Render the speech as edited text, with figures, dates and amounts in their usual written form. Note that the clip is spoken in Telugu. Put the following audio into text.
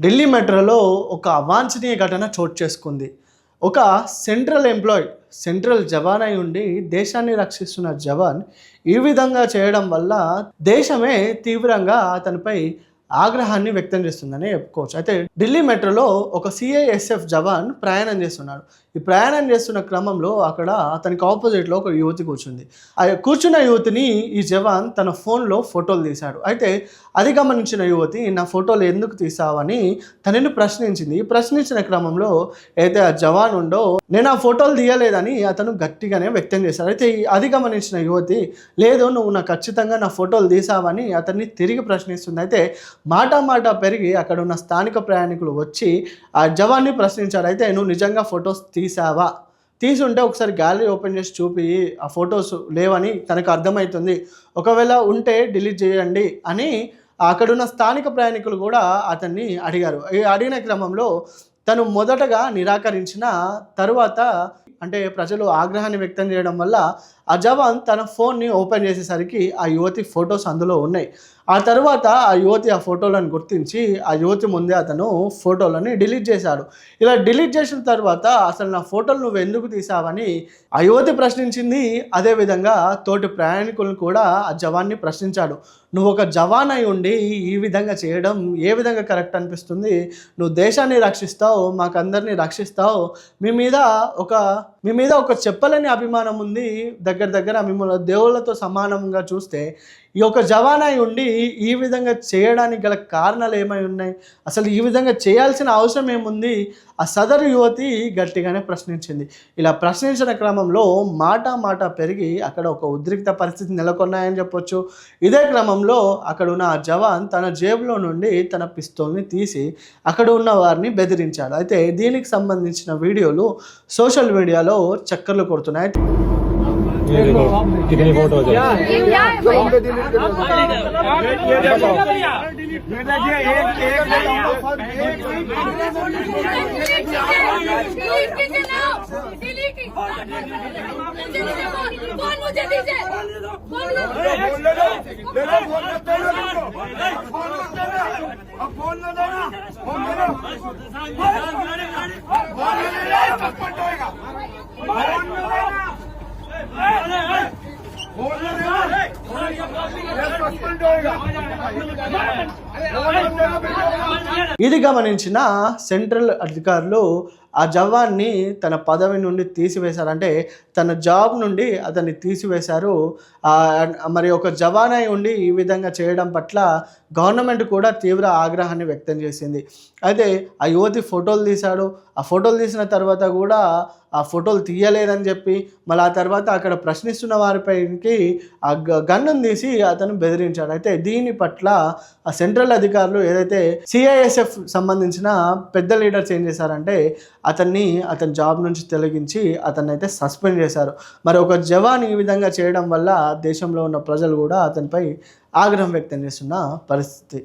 ఢిల్లీ మెట్రోలో ఒక అవాంఛనీయ ఘటన చోటు చేసుకుంది. ఒక సెంట్రల్ జవాన్ అయి ఉండి దేశాన్ని రక్షిస్తున్న జవాన్ ఈ విధంగా చేయడం వల్ల దేశమే తీవ్రంగా అతనిపై ఆగ్రహాన్ని వ్యక్తం చేస్తుందని చెప్పుకోవచ్చు. అయితే ఢిల్లీ మెట్రోలో ఒక సిఐఎస్ఎఫ్ జవాన్ ప్రయాణం చేస్తున్నాడు. ఈ ప్రయాణం చేస్తున్న క్రమంలో అక్కడ అతనికి ఆపోజిట్లో ఒక యువతి కూర్చుంది. ఆ కూర్చున్న యువతిని ఈ జవాన్ తన ఫోన్లో ఫోటోలు తీశాడు. అయితే అది గమనించిన యువతి, నా ఫోటోలు ఎందుకు తీసావని తనని ప్రశ్నించింది. ఈ ప్రశ్నించిన క్రమంలో అయితే ఆ జవాన్ ఉండో నేను ఆ ఫోటోలు తీయలేదని అతను గట్టిగానే వ్యక్తం చేశాడు. అయితే అది గమనించిన యువతి, లేదు నువ్వు నాకు ఖచ్చితంగా నా ఫోటోలు తీసావని అతన్ని తిరిగి ప్రశ్నిస్తుంది. అయితే మాట పెరిగి అక్కడ ఉన్న స్థానిక ప్రయాణికులు వచ్చి ఆ జవాన్ని ప్రశ్నించారు. అయితే నువ్వు నిజంగా ఫొటోస్ తీసావా, తీసుంటే ఒకసారి గ్యాలరీ ఓపెన్ చేసి చూపి, ఆ ఫొటోస్ లేవని తనకు అర్థమవుతుంది, ఒకవేళ ఉంటే డిలీట్ చేయండి అని అక్కడున్న స్థానిక ప్రయాణికులు కూడా అతన్ని అడిగారు. ఈ అడిగిన క్రమంలో తను మొదటగా నిరాకరించిన తరువాత అంటే ప్రజలు ఆగ్రహాన్ని వ్యక్తం చేయడం వల్ల ఆ జవాన్ తన ఫోన్ని ఓపెన్ చేసేసరికి ఆ యువతి ఫొటోస్ అందులో ఉన్నాయి. ఆ తర్వాత ఆ యువతి ఆ ఫోటోలను గుర్తించి ఆ యువతి ముందే అతను ఫోటోలని డిలీట్ చేశాడు. ఇలా డిలీట్ చేసిన తర్వాత అసలు నా ఫోటోలు నువ్వు ఎందుకు తీసావని ఆ యువతి ప్రశ్నించింది. అదేవిధంగా తోటి ప్రయాణికులను కూడా ఆ జవాన్ని ప్రశ్నించాడు. నువ్వు ఒక జవాన్ అయి ఉండి ఈ విధంగా చేయడం ఏ విధంగా కరెక్ట్ అనిపిస్తుంది? నువ్వు దేశాన్ని రక్షిస్తావు, మాకందరినీ రక్షిస్తావు, మీ మీద ఒక చెప్పలేని అభిమానం ఉంది, దగ్గర మిమ్మల్ని దేవుళ్ళతో సమానంగా చూస్తే ఈ యొక్క జవాన్ అయి ఉండి ఈ విధంగా చేయడానికి గల కారణాలు ఏమై ఉన్నాయి? అసలు ఈ విధంగా చేయాల్సిన అవసరం ఏముంది? ఆ సదరు యువతి గట్టిగానే ప్రశ్నించింది. ఇలా ప్రశ్నించిన క్రమంలో మాట పెరిగి అక్కడ ఒక ఉద్రిక్త పరిస్థితి నెలకొన్నాయని చెప్పొచ్చు. ఇదే క్రమంలో అక్కడ ఉన్న ఆ జవాన్ తన జేబులో నుండి తన పిస్తోల్ని తీసి అక్కడ ఉన్న వారిని బెదిరించాడు. అయితే దీనికి సంబంధించిన వీడియోలు సోషల్ మీడియాలో చక్కర్లు కొడుతున్నాయి. कितनी फोटो है? ఇది గమనించిన సెంట్రల్ అధికారులు ఆ జవాన్ని తన పదవి నుండి తీసివేశారు. అంటే తన జాబ్ నుండి అతన్ని తీసివేశారు. మరి ఒక జవాన్ అయి ఉండి ఈ విధంగా చేయడం పట్ల గవర్నమెంట్ కూడా తీవ్ర ఆగ్రహాన్ని వ్యక్తం చేసింది. అయితే ఆ యువతి ఫోటోలు తీశాడు. ఆ ఫోటోలు తీసిన తర్వాత కూడా ఆ ఫోటోలు తీయలేదని చెప్పి మళ్ళీ ఆ తర్వాత అక్కడ ప్రశ్నిస్తున్న వారిపైకి ఆ గన్నును తీసి అతను బెదిరించాడు. అయితే దీని పట్ల ఆ సెంట్రల్ అధికారులు ఏదైతే సిఐఎస్ఎఫ్ సంబంధించిన పెద్ద లీడర్స్ ఏం చేశారంటే అతని జాబ్ నుంచి తొలగించి అతన్ని అయితే సస్పెండ్ చేశారు. మరి ఒక జవాన్ ఈ విధంగా చేయడం వల్ల దేశంలో ఉన్న ప్రజలు కూడా అతనిపై ఆగ్రహం వ్యక్తం చేస్తున్న పరిస్థితి.